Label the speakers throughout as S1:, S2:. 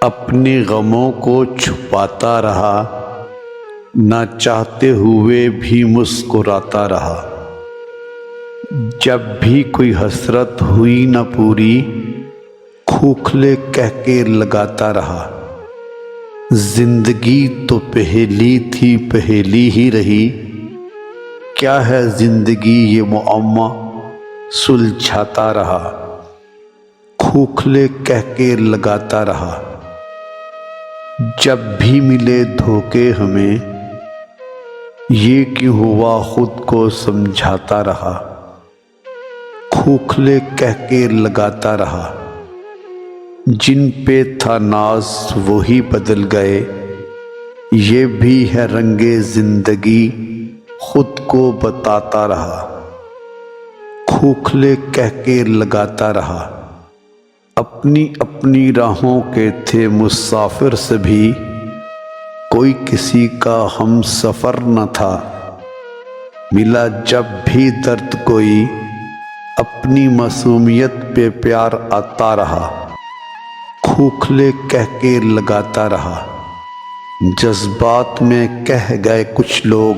S1: अपने गमों को छुपाता रहा, ना चाहते हुए भी मुस्कुराता रहा। जब भी कोई हसरत हुई न पूरी, खोखले कह के लगाता रहा। जिंदगी तो पहेली थी, पहेली ही रही। क्या है जिंदगी ये मुअम्मा, सुलझाता रहा। खोखले कह के लगाता रहा। जब भी मिले धोखे हमें, ये क्यों हुआ खुद को समझाता रहा। खोखले कह के लगाता रहा। जिन पे था नाज वही बदल गए, ये भी है रंगे जिंदगी, खुद को बताता रहा। खोखले कह के लगाता रहा। अपनी अपनी राहों के थे मुसाफिर सभी, कोई किसी का हम सफ़र न था। मिला जब भी दर्द कोई, अपनी मासूमियत पे प्यार आता रहा। खोखले कह के लगाता रहा। जज्बात में कह गए कुछ लोग,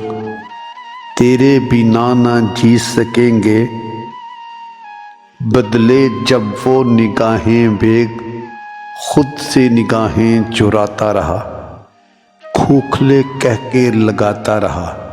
S1: तेरे बिना ना जी सकेंगे। बदले जब वो निगाहें बेग, खुद से निगाहें चुराता रहा। खोखले कह के लगाता रहा।